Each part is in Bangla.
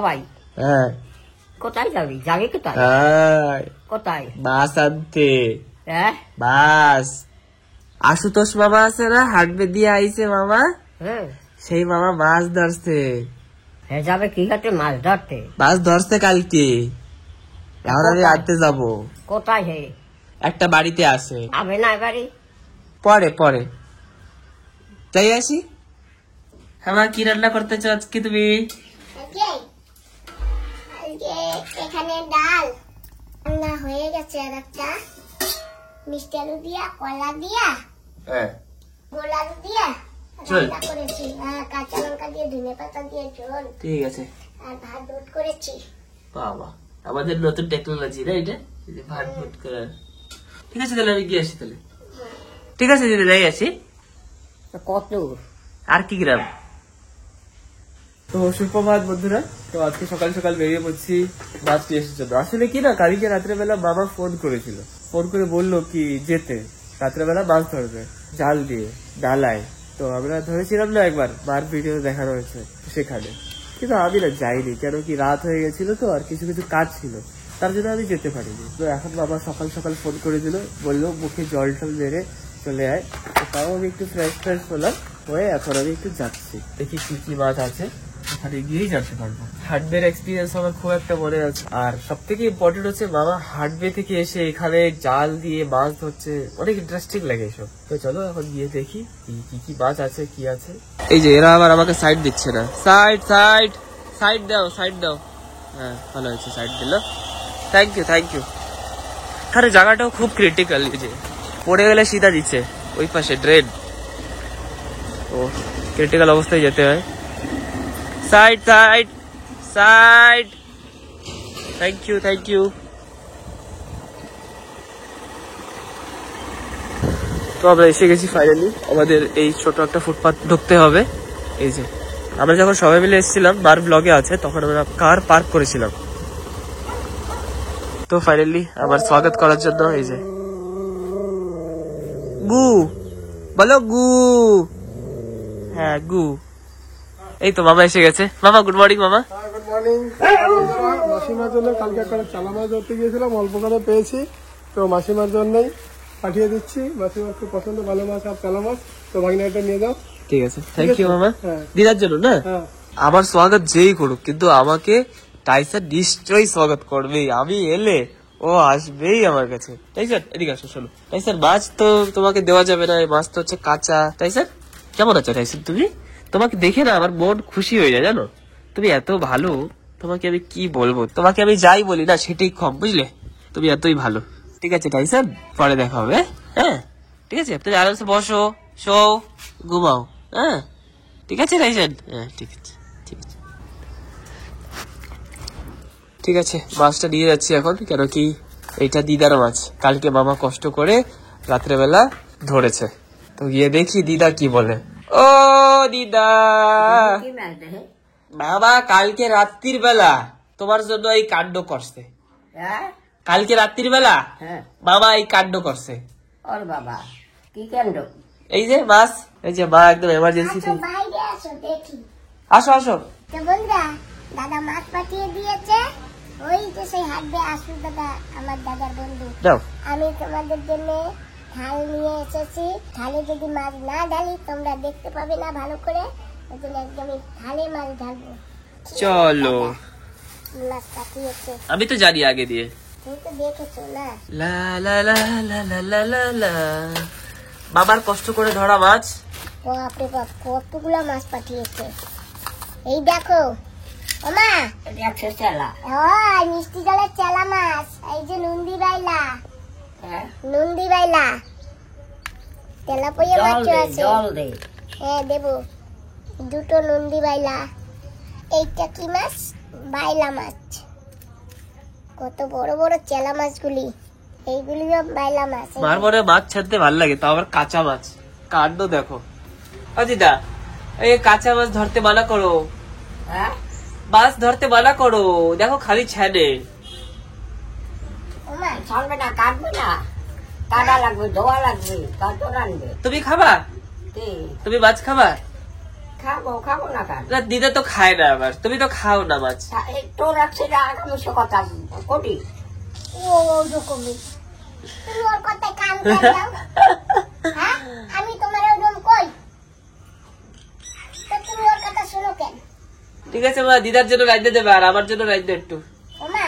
ভাই হ্যাঁ কোথায় যাবি? যাবি কোথায়? কোথায়? মাছ আনতে। হ্যাঁ বাস আশুতোষ মামা আছে না, হাটবে দিয়ে আইছে মামা, হ্যাঁ সেই মামা মাছ ধরছে। হ্যাঁ যাবে কি হাতে মাছ ধরতে? মাছ ধরছে কালকে, এখন আমি আনতে যাবো। কোথায়? হে একটা বাড়িতে আছে। আবে না বাড়ি? পরে পরে যাই আসি। হ্যাঁ কি রান্না করতে চাও আজকে তুমি? এখানে ডাল রান্না হয়ে গেছে, আর একটা মিষ্টি আলু দিয়া, কলা দিয়া, গোল আলু দিয়া রান্না করেছি। কাঁচা লঙ্কা দিয়ে, ধনে পাতা দিয়ে ঝোল। ঠিক আছে। আর ভাত দুধ করেছি। বাবা আমাদের নতুন টেকনোলজি না এটা, ভাত ভুট করার। ঠিক আছে তাহলে আমি গিয়ে আসি তাহলে। ঠিক আছে দিদি যাই আসি। কত আর কি গ্রাম? তো সুপ্রভাত বন্ধুরা, তো আজকে সকাল সকাল বেরিয়ে পড়ছি মাছ নিয়ে এসের জন্য। আসলে কি না, কালকে রাত্রেবেলা মামা ফোন করেছিল, ফোন করে বললো কি যেতে রাত্রেবেলা মাছ ধরবে জাল দিয়ে ডালায়। তো আমরা ধরেছিলাম না একবার, মার ভিডিও দেখানো হয়েছে সেখানে, কিন্তু আমি না যাইনি, কেন কি রাত হয়ে গেছিল তো, আর কিছু কিছু কাজ ছিল, তার জন্য আমি যেতে পারিনি। তো এখন বাবা সকাল সকাল ফোন করে দিল, বললো মুখে জল টল মেরে চলে আয়। তো তাও আমি একটু ফ্রেশ ফ্রেশ হলাম হয়ে এখন আমি একটু যাচ্ছি, দেখি কি কি মাছ আছে, ওখানে গিয়েই জানতে পারবো। হাটবের এক্সপিরিয়েন্স আমার খুব একটা মনে আছে, আর সব থেকে ইম্পর্টেন্ট হচ্ছে মামা হাটবে থেকে এসে এখানে জাল দিয়ে মাছ ধরছে, অনেক ইন্টারেস্টিং লাগে এসব। তো চলো এখন গিয়ে দেখি কি কি মাছ আছে, কি আছে। এই যে এরা আবার আমাকে সাইড দিচ্ছে না, সাইড সাইড সাইড দাও, সাইড দাও। হ্যাঁ ভালো হয়েছে, সাইড দিল, থ্যাংক ইউ থ্যাংক ইউ। আরে জায়গাটাও খুব ক্রিটিক্যাল, এই যে পড়ে গেলে সিধা দিচ্ছে ওই পাশে ড্রেন, ও ক্রিটিক্যাল অবস্থায় যেতে হয়। Side side side, thank you thank you. তো আমরা এসে গেছি ফাইনালি, আমাদের এই ছোট একটা ফুটপাথ ঢুকতে হবে। এই যে আমরা যখন সবাই মিলে এসেছিলাম, বার ব্লগে আছে, তখন আমরা কার পার্ক করেছিলাম। তো ফাইনালি আমার স্বাগত করার জন্য এই যে গু বলো, গু, হ্যাঁ গু। এই তো মামা এসে গেছে। মামা গুড মর্নিং। মামা গুড মর্নিং। মাসিমার জন্য কালকে একটা চালা মাছ ধরতে গিয়েছিলাম, অল্প করে পেয়েছি, তো মাসিমার জন্যই পাঠিয়ে দিচ্ছি। মাসিমার খুব পছন্দ ভালো মাছ আর চালা মাছ, তো ভাগিনাটা নিয়ে যাও। ঠিক আছে, থ্যাংক ইউ মামা। হ্যাঁ। দিদার জন্য না, হ্যাঁ আমার স্বাগত যেই করুক, কিন্তু আমাকে টাইসার নিশ্চয়ই স্বাগত করবেই। আমি এলে ও আসবেই আমার কাছে। টাইসার এদিকে আসো, শোনো টাইসার, মাছ তো তোমাকে দেওয়া যাবে না, এই মাছ তো হচ্ছে কাঁচা। টাইসার কেমন আছো টাইসার তুমি? তোমাকে দেখে না আমার মন খুশি হয়ে যায়, জানো তুমি এত ভালো, তোমাকে আমি কি বলবো, তোমাকে আমি যাই বলি না সেটাই কম, বুঝলে, তুমি এতই ভালো। ঠিক আছে টাইসার, পরে দেখা হবে। হ্যাঁ ঠিক আছে, তুমি আরামসে বসো, শো, ঘুমাও। হ্যাঁ ঠিক আছে টাইসার, হ্যাঁ ঠিক আছে ঠিক আছে ঠিক আছে। মাছটা নিয়ে যাচ্ছি এখন, কেন কি এইটা দিদার মাছ, কালকে মামা কষ্ট করে রাত্রেবেলা ধরেছে। তো গিয়ে দেখি দিদা কি বলে। ও দিদা, কি মাছ দেখে? বাবা কালকে রাত্রির বেলা তোমার জন্য এই কাণ্ড করছে। হ্যাঁ কালকে রাত্রির বেলা হ্যাঁ বাবা এই কাণ্ড করছে। ওর বাবা কি কাণ্ড? এই যে মাছ, এই যে মা একদম এমার্জেন্সি। আচ্ছা, বাইরে আসো দেখি। আসো আসো। তো বন্ধুরা, দাদা মাছ পাঠিয়ে দিয়েছে, ওই যে সেই হাটবে আসু দাদা, আমার দাদার বন্ধু। দাও। আমি তোমাদের জন্য থাল নিয়ে এসেছি। থালে যদি মাছ না ঢালি তোমরা দেখতে পাবে না ভালো করে, ওই জন্য একদমই থালে মাছ ঢালবো। চলো, মাছ পাঠিয়েছে, আমি তো জানি আগে দিয়ে। তুমি তো দেখেছো না? লা লা লা লা লা লা লা লা। বাবার কষ্ট করে ধরা মাছ। বাপরে বাপ, কতগুলো মাছ পাঠিয়েছে। এই দেখো ওমা, এটা একশো চালা। ওই মিষ্টি জলের চেলা মাছ, এই যে নন্দী বাইলা, হ্যাঁ নন্দী বাইলা, তেলাপইয়া জল মাছ দে আছে। জল দে। হ্যাঁ দেবো, দুটো নন্দী বাইলা। এইটা কি মাছ? বাইলা মাছ। কত বড় বড় চেলা মাছগুলি, এইগুলি সব বাইলা মাছ। মার মনে মাছ ছাড়তে ভালো লাগে, তাও আবার কাঁচা মাছ, কাণ্ড দেখো। ও দিদা, এই কাঁচা মাছ ধরতে মানা করো, হ্যাঁ মাছ ধরতে মানা করো, দেখো খালি ছানে। ওমা, ছাড়বে না, কাটবে না, কাটা লাগবে, ধোয়া লাগবে, কাটন আনবে। তুমি খাবা? কি তুমি মাছ খাবা? খাবো খাবো না কেন না দিদা তো খায় না আবার, তুমি তো খাও না মাছ। তোর আছে আগামী কথা কোটি ও রকমই তুমি ওর কথায় কান করে দাও। হ্যাঁ আমি তোমার ওরকম কই, তো তুমি ওর কথা শোনো কেন? ঠিক আছে মা, দিদার জন্য রাইতে দেবে আর আমার জন্য রাইতে একটু। ওমা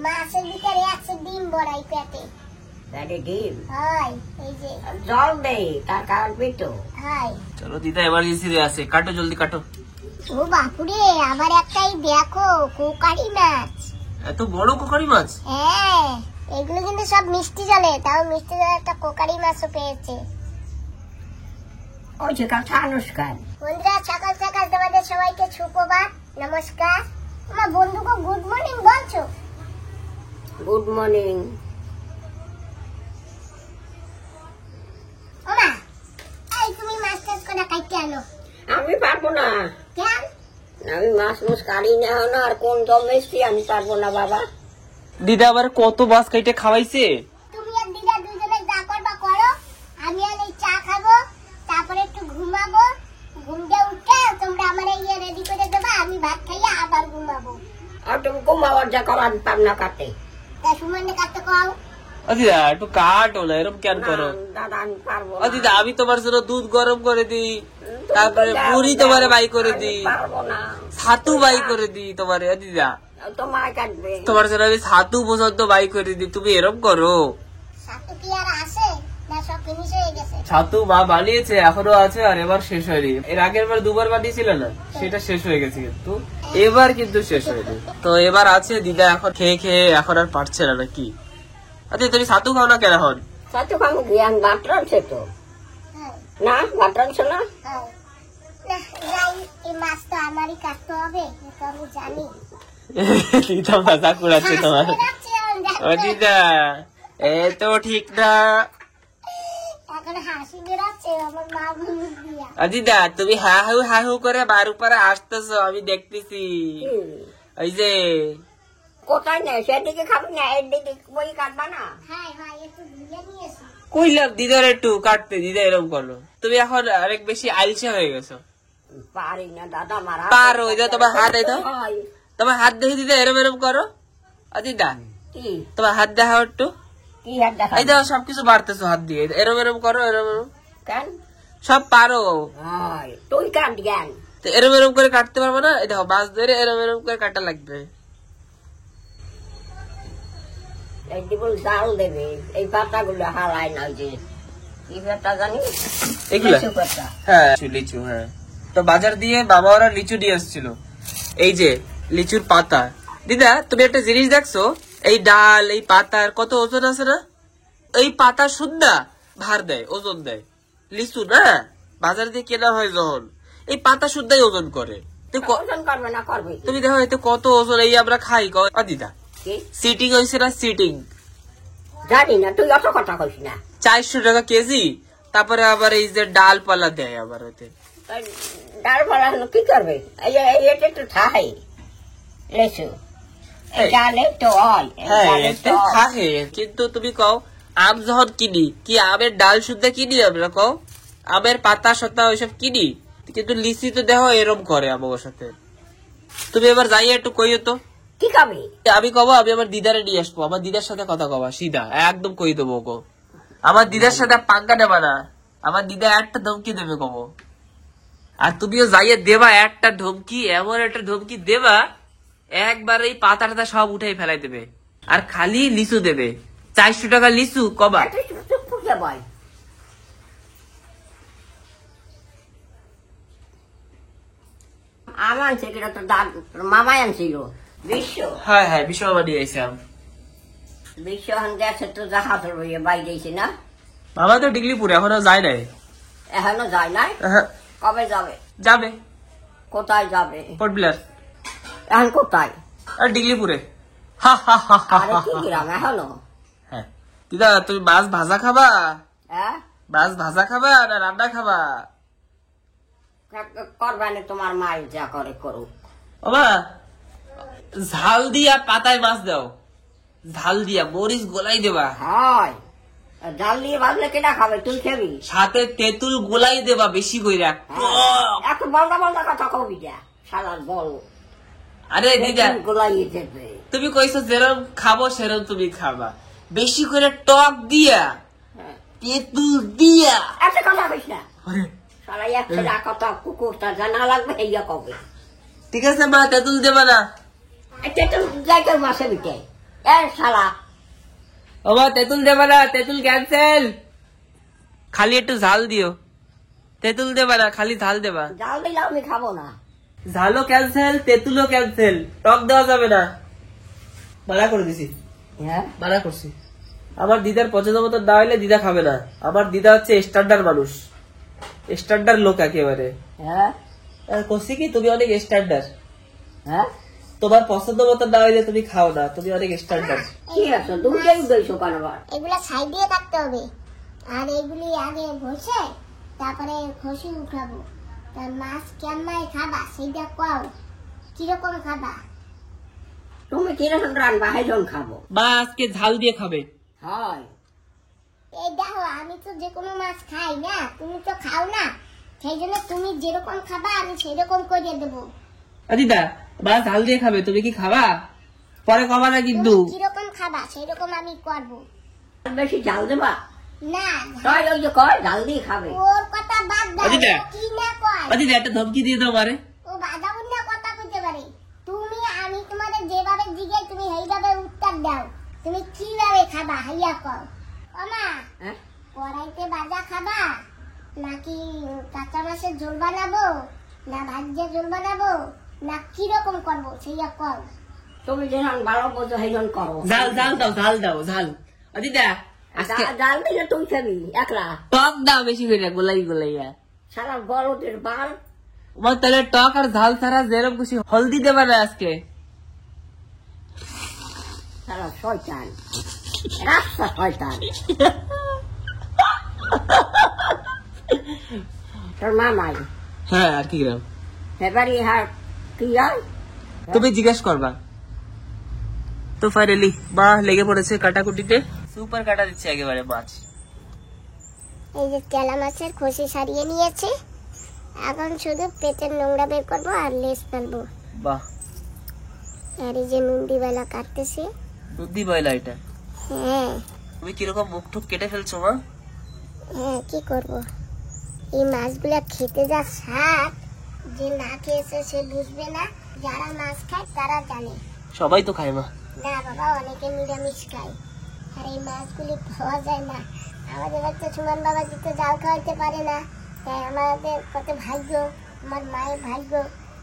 মাছের ভিতরে আছে ডিম বড়াই পেটে। পেটে ডিম হয় এই যে জল দে তার কারণ পেটো। হয়। চলো দিদা এমার্জেন্সি আছে, কাটো জলদি কাটো। ও বাপুরে আবার একটাই দেখো কোকারি মাছ। এত বড় কোকারি মাছ? হ্যাঁ এগুলো কিন্তু সব মিষ্টি জলে, তাও মিষ্টি জলে একটা কোকারি মাছও পেয়েছে। ওই যে কাছে আনুষ্কান বন্ধুরা সকাল সকাল তোমাদের সবাইকে সুপ্রভাত, নমস্কার। আমার বন্ধুকে গুড মর্নিং বলছো? Good morning. ওমা এই তুমি মাছ টাছ করে কাটতে আনো। আমি পারবো না, কেন? আমি মাছ মাছ কাটি না আর কোন জল মিষ্টি আমি পারবো না বাবা। দিদা আবার কত মাছ কাইটে খাওয়াইছে। তুমি আর দিদা দুজনে যা করবা করো, আমি আর এই চা খাবো, তারপরে একটু ঘুমাবো, ঘুম দিয়ে উঠে তোমরা আমার এই রেডি করে দেবা, আমি ভাত খাইয়ে আবার ঘুমাবো। আর তুমি ঘুমাবার যা করো আমি পাব না কাটতে। তা সুমনে কাটতে কও। ও দিদা একটু কাটো না, এরকম কেন করো? দাদা আমি পারবো ও দিদা আমি তোমার জন্য দুধ গরম করে দিই, তারপরে মুড়ি তোমারে বাই করে দিই, পারবো না, ছাতু বাই করে দিই তোমারে। ও দিদা তোমায় কাটবে। তোমার জন্য আমি ছাতু পর্যন্ত বাই করে দিই, তুমি এরকম করো? সাতু কি আর আসে না সব ফিনিশ হয়ে গেছে? ছাতু মা বানিয়েছে, এখনো আছে আর এবার শেষ হয়নি। এর আগের বার দুবার বানিয়েছিল না, সেটা শেষ হয়ে গেছে, কিন্তু এবার কিন্তু শেষ হয়নি। তো এবার আছে, দিদা এখন খেয়ে খেয়ে এখন আর পারছে না নাকি? আচ্ছা তুমি ছাতু খাও না কেন এখন? সাথে খাবো জ্ঞান ভাত রানছে তো হ্যাঁ না, ভাত রানছে না। হ্যাঁ না যাই, এই মাছ তো আমারই কাটতে হবে, এটা আমি জানি। দিদা মজা করাচ্ছে তোমার। বেরাচ্ছে, আমি জানি। ও দিদা এ তো ঠিক না। এখন হাসি বেরাচ্ছে আমার মা মুখ দিয়া। ও দিদা তুমি হাহু হাহু করে বার উপরে আসতেছো, আমি দেখতেছি। ওই যে কোথায় নেই সেদিকে খাবি না, এর দিকে বই কাটবা না। হ্যাঁ হ্যাঁ একটু ধুয়ে নিয়েছি। কইলাম দিদার একটু কাটতে, দিদা এরকম করলো। তুমি এখন অনেক বেশি আলসা হয়ে গেছো। পারি না দাদা মারা পারো, এই যে তোমার হাত এই দাও, হয়। তোমার হাত দেখে দিদা এরম এরম করো। ও দিদা কি তোমার হাত দেখাও একটু। কি হাত দেখা এই দাও সবকিছু বাড়তেছো হাত দিয়ে, এরম এরম করো, এরম এরম কেন সব পারো। হয় তুই কাট জ্ঞান। তো এরম এরম করে কাটতে পারবো না? এই দেখো মাছ ধরে এরম এরম করে কাটা লাগবে। এই দিবল জাল দেবে, এই পাতাগুলো হারায় না। ওই যে কি পাতা জানি, এগুলা লিচু পাতা। হ্যাঁ লিচু, হ্যাঁ। তো বাজার দিয়ে বাবা ওরা লিচু নিয়ে আসছিল, এই যে লিচুর পাতা। দিদা তুমি একটা জিনিস দেখছো, এই ডাল এই পাতার কত ওজন আছে না? এই পাতা শুদ্ধা ভার দেয়, ওজন দেয়। লিচু না বাজার দিয়ে কেনা হয় যখন, এই পাতা শুদ্ধাই ওজন করে। ওজন করবে না করবে কি? তুমি দেখো এতে কত ওজন, এই আমরা খাই। ও দিদা কি সিটিং হয়েছে না? সিটিং জানি না, তুই অত কথা কইস না। 400 টাকা কেজি। তারপরে আবার এই যে ডাল পালা দেয় আবার ওতে। তাই ডাল ফলা কি করবে? এই যে এটা একটু খাই লেচু, এই ডালে তো হয়, এই হ্যাঁ ডালে এতে তো হয়। খাহে, কিন্তু তুমি কও আম যখন কিনি, কি আমের ডাল শুদ্ধ কিনি আমরা? কও আমের পাতা সত্তা ওইসব কিনি, কিন্তু লিচি তো দেখো এরম করে আমার সাথে। তুমি এবার যাই একটু কইও তো। কি খাবি? আমি কব আমি আমার দিদারে নিয়ে আসবো, আমার দিদার সাথে কথা কবা সিধা একদম কই দেবো গো। আমার দিদার সাথে পাঙ্গা নেবা না, আমার দিদা একটা ধমকি দেবে কব। আর তুমিও যাইয়ে দেবা একটা ধমকি, এমন একটা ধমকি দেবা একবার এই পাতা টাতা সব উঠাই ফেলাই দেবে, আর খালি লিচু দেবে। 400 টাকা লিচু কবা। তুই চুপ করে বল। আম আনছে কিনা তো মামাই আনছিল বিশ্ব। হ্যাঁ হ্যাঁ বিশাল নিয়ে আইসাম। বিশ্ব এখন গেছে তো জাহাজ রয়ে বাইরে না। বাবা তো ডিগ্রিপুরে এখনো যায় নাই। এখনো যায় নাই? কবে যাবে? যাবে। কোথায় যাবে? Port Blair. এখন কোথায়? আর ডিগ্রিপুরে। আরে কি গ্রাম এখনো? হ্যাঁ দিদা তুমি মাছ ভাজা খাবা? হ্যাঁ মাছ ভাজা খাবা না রান্না খাবা? করবানে তোমার মাই যা করে করুক। বাবা ঝাল দিয়া পাতায় মাছ দাও, ঝাল দিয়া মরিচ গোলাই দেবা। হয় আর জাল দিয়ে ভাজলে কেটা খাবে, তুই খাবি? সাথে তেঁতুল গোলাই দেবা বেশি কইরা। এত বলদা বলদা কথা কবি যা, শালার বল। আরে দিদা, গোলাই দেবে। তুমি কইছো যেরকম খাবো সেরকম তুমি খাবা, বেশি করে টক দিয়া তেঁতুল দিয়া। একটা কথা কইস না, শালা একটা কথা কুকুরটা জানা লাগবে এইয়া কবে। ঠিক আছে মা, তেঁতুল দেবা না? তেঁতুল যাই কেউ মাসে বিটে শালা। ও মা, তেঁতুল দেবা না, তেঁতুল ক্যান্সেল। খালি একটু ঝাল দিও, তেঁতুল দেবা না, খালি ঝাল দেবা। জাল দিলে আমি খাবো না। ঝালও ক্যান্সেল, তেঁতুলও ক্যান্সেল, টক দেওয়া যাবে না। মানা করে দিছি, হ্যাঁ মানা করছি। আমার দিদার পছন্দ মতো না হইলে দিদা খাবে না। আমার দিদা হচ্ছে স্ট্যান্ডার্ড মানুষ, স্ট্যান্ডার্ড লোক একেবারে। হ্যাঁ করছি কি, তুমি অনেক স্ট্যান্ডার্ড। হ্যাঁ, তোমার পছন্দ মতো না হইলে তুমি খাও না, তুমি অনেক স্ট্যান্ডার্ড। কি আছে দুইটাই গেছো কারবার। এগুলা সাইড দিয়ে কাটতে হবে, আর এগুলি আগে ঘষে তারপরে খসি উঠাবো। তার মাছ কেমন খাবা সেইটা কও, কিরকম খাবা? তুমি কিরকম রান্না হাইজন খাবো? মা আজকে ঝাল দিয়ে খাবে। হয় এই দেখো, আমি তো যে কোনো মাছ খাই না, তুমি তো খাও না, সেই জন্য তুমি যেরকম খাবা আমি সেরকম করে দেবো। দিদা, মা ঝাল দিয়ে খাবে, তুমি কি খাবা? পরে খাবা না কিন্তু। তুমি কিরকম খাবা সেরকম আমি করবো। বেশি জাল দেবা না, তাই ওই যে কয় জাল দিয়ে খাবে। ওর কথা বাদ দাও, দিদা। ও কি না কয়, দিদা একটা ধমকি দিয়ে দাও মারে। ও বাধা বুদ্ধা কথা কইতে পারে। তুমি আমি তোমাদের যেভাবে জিজ্ঞাসা তুমি সেইভাবে উত্তর দাও। তুমি কিভাবে খাবা হাইয়া কও। ও মা, হ্যাঁ কড়াইতে ভাজা খাবা নাকি কাঁচা মাছের ঝোল বানাবো, না ভাজ্যা ঝোল বানাবো, না কিরকম করবো সেইয়া কও। তুমি যেরকম ভালো বোঝো সেইজন করো। ঝাল ঝাল দাও, ঝাল দাও, ঝাল। দিদা আজকে জাল দিলে তুই খাবি একলা। টক দাও বেশি করে, গোলাই গোলাইয়া। সারা বড়দের বাল। আমার তাহলে টক আর ঝাল ছাড়া যেরকম খুশি হলদি দেবা না আজকে। সারা শয়তান, রাস্তা শয়তান। তোর মামাই হ্যাঁ, আর কি গ্রাম এবারে হার কি হয়? তুমি জিজ্ঞেস করবা। তো ফাইনালি মা লেগে পড়েছে কাটাকুটিতে, সুপার কাটা দিচ্ছে একেবারে মাছ। এই যে তেলা মাছের খোসা সারিয়ে নিয়েছে, এখন শুধু পেটের নোংরা বের করবো আর লেজ ফেলবো। বাহ, আর এই যে নুন্ডিবেলা কাটতেছে। বুদ্ধি বয়লা এটা। হ্যাঁ তুমি কিরকম মুখ টুক কেটে ফেলছো মা? হ্যাঁ, কি করব, এই মাছগুলা খেতে যা স্বাদ, যে না খেয়েছে সে বুঝবে না, যারা মাছ খায় তারা জানে। সবাই তো খায় মা। না বাবা, অনেকে নিরামিষ খায়, আর এই মাছগুলি পাওয়া যায় না। আমাদের বাচ্চা সুমন বাবা দিতে জাল খাওয়াইতে পারে না, তাই আমাদের কত ভাগ্য, আমার মায়ের ভাগ্য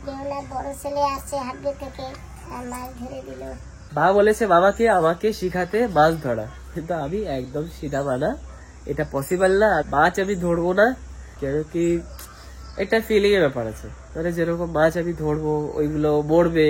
যে ওনার বড় ছেলে আসছে হাটবে থেকে আর মাছ ধরে দিল। মা বলেছে বাবাকে আমাকে শিখাতে মাছ ধরা, কিন্তু আমি একদম সিধা মানা, এটা পসিবল না। মাছ আমি ধরবো না, কেন কি একটা ফিলিং এর ব্যাপার আছে। মানে যেরকম মাছ আমি ধরবো ওইগুলো মরবে,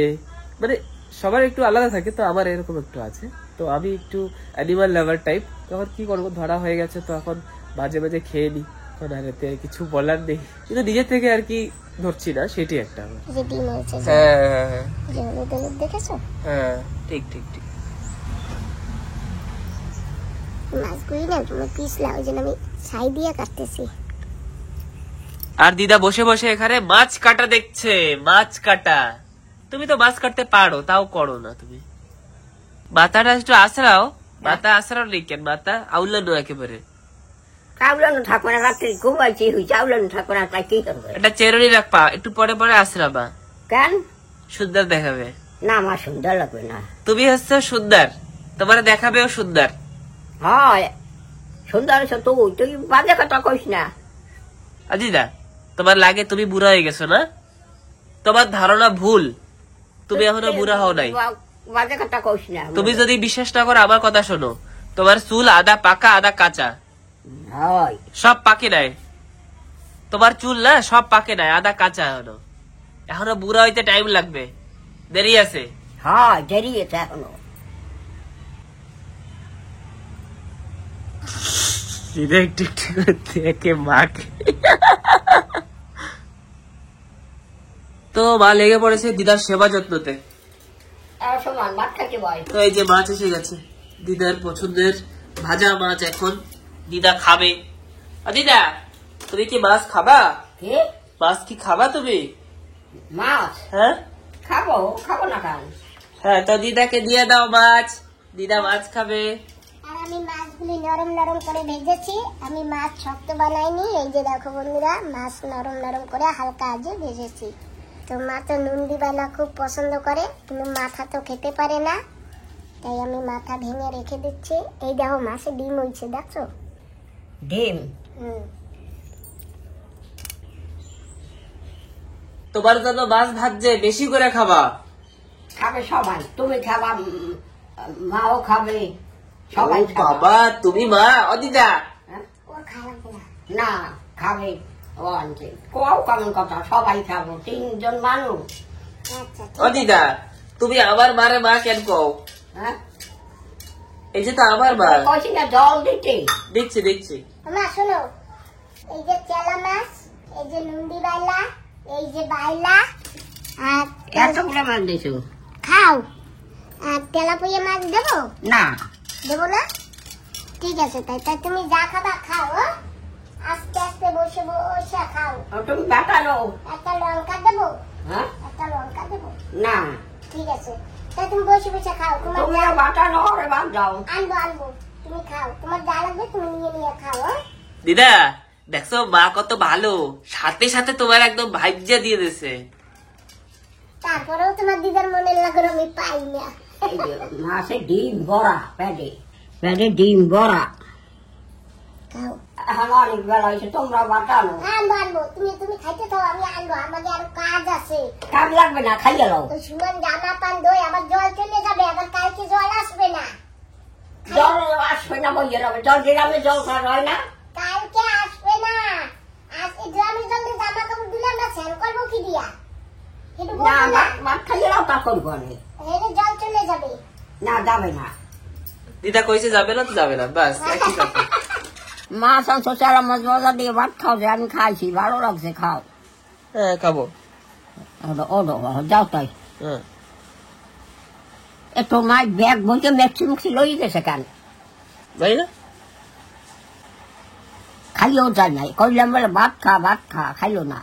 মানে সবার একটু আলাদা থাকে, তো আমার এরকম একটু আছে। তো আমি একটু অ্যানিমাল লাভার টাইপ, তখন কি করবো, ধরা হয়ে গেছে তো এখন মাঝে মাঝে খেয়ে নি, এখন আর এতে কিছু বলার নেই, কিন্তু নিজের থেকে আর কি ধরছি না, সেটি একটা আমার। যে ডিম হয়েছে, হ্যাঁ যে হলুদ হলুদ দেখেছো, হ্যাঁ, ঠিক ঠিক ঠিক। মাছগুলি না তুমি পিছলা, ওই জন্য আমি ছাই দিয়ে কাটতেছি। আর দিদা বসে বসে এখানে মাছ কাটা দেখছে, মাছ কাটা। তুমি তো মাছ কাটতে পারো, তাও করো না তুমি। মাথাটা একটু আছড়াও, মাথা আছড়াও নেই কেন, মাথা আউলানো একেবারে। চাউলানো থাকবে না, রাত্রে ঘুমাইছি হই, চাউলানো থাকবে না, তাই কি করবে? একটা চেরুনি রাখবা, একটু পরে পরে আছড়াবা, কেন? সুন্দর দেখাবে। না আমার সুন্দর লাগবে না। তুমি হচ্ছে সুন্দর, তোমার দেখাবেও সুন্দর। হয় সুন্দর আছো তুই, তুই বাজে কথা কইস না। দিদা তোমার লাগে তুমি বুড়া হয়ে গেছো না? তোমার ধারণা ভুল, তুমি এখনো বুড়া হও নাই। বাজে কথা কইস না। তুমি যদি বিশ্বাস না করো আমার কথা শোনো, তোমার চুল আদা পাকা আদা কাঁচা, হয় সব পাকে নাই। তোমার চুল না সব পাকে নাই, আদা কাঁচা এখনো, এখনো বুড়া হইতে টাইম লাগবে, দেরি আছে। হয় দেরি আছে এখনো। তো মা লেগে পড়েছে দিদার সেবা যত্নতে। সমান ভাত খাইতে বয়। তো এই যে মাছ এসে গেছে, দিদার পছন্দের ভাজা মাছ এখন দিদা খাবে। দিদা তুমি কি মাছ খাবা? কি মাছ কি খাবা তুমি? মাছ হ্যাঁ খাবো, খাবো না কেন? হ্যাঁ, তো দিদাকে দিয়ে দাও মাছ, দিদা মাছ খাবে। আর আমি মাছগুলি নরম নরম করে ভেজেছি। আমি মাছ শক্ত বানাইনি। এই যে দেখো বন্ধুরা, মাছ নরম নরম করে হালকা আজে ভেজেছি। তো মা তো নুন দিবানা খুব পছন্দ করে, কিন্তু মাথা তো খেতে পারে না, তাই আমি মাথা ভেঙে রেখে দিচ্ছি। এই দেখো মাছে ডিম হয়েছে, দেখছো? ডিম তোমার জন্য মাছ ভাজছে, বেশি করে খাবা। খাবে সবাই, তুমি খাবা, মাও খাবে, সবাই ও বাবা, তুমি মা? দিদা ও খারাপ না। না খাবে। ও আনছে কোয়াও কেমন কথা, সবাই খাবো, 3 জন মানুষ। আচ্ছা দিদা তুমি আমার মারে মা কেন কও? হ্যাঁ এই যে তো আমার মা। কইছি না জল দিতে। দেখছি দেখছি। মা শোনো, এই যে চেলা মাছ, এই যে নুন্দি বাইলা, এই যে বাইলা, আর এতগুলো মাছ দিছো? খাও। আর তেলাপিয়া মাছ দেবো? না দেবো না? ঠিক আছে, তাই তাই তুমি যা খাবা খাও। আস্তে আস্তে বসে বসে খাও। তুমি বাটানো। একটা লঙ্কা দেবো? হ্যাঁ একটা লঙ্কা দেবো? না ঠিক আছে, তাই তুমি বসে বসে খাও। তোমার তুমি বাটানো হবে, বাদ দাও। আনবো, তুমি খাও। তোমার যা লাগবে তুমি নিয়ে নিয়ে খাও। দিদা দেখছো মা কত ভালো, সাথে সাথে তোমার একদম ভাইজা দিয়ে দিছে। তারপরেও তোমার দিদার মনে লাগার আমি পাই না। এই যে মাছে ডিম বড়া, পেটে পেটে ডিম বড়া। খাও। এখন অনেক বেলা হয়েছে, তোমরা বাটানো। আনবো, তুমি খাইতে থাও, আমি আনবো। আমাদের আরো কাজ আছে। কাজ লাগবে না, খাইয়ে নাও। তো সুমন জামা পান ধোয়, আবার জল চলে যাবে, আবার কালকে জল আসবে না। জল আসবে না, বইয়ে যাবে। জল গ্রামে জল খাওয়া হয় না। কালকে আসবে না। আজকে গ্রামের জন্য জামা কাপড় দিলে আমরা স্নান করবো কি দিয়া? এটা না বলবো না। ভাত খাইয়ে নাও, তা করবো আমি। এটা জল চলে যাবে। না যাবে না। দিদা কইছে যাবে না তো যাবে না, বাস একই কথা। মাছ আনছো, চারা মাছ মজা দিয়ে ভাত খাও, যে আমি খাইছি, ভালো লাগছে, খাও। হ্যাঁ খাবো। যাও তাই। হ্যাঁ একটু মাছ ব্যাগ বইতে মেক্সি মুক্সি লই গেছে কেন? তাই না? খাইও যায় নাই, কইলাম বলে ভাত খা, খাইলো না।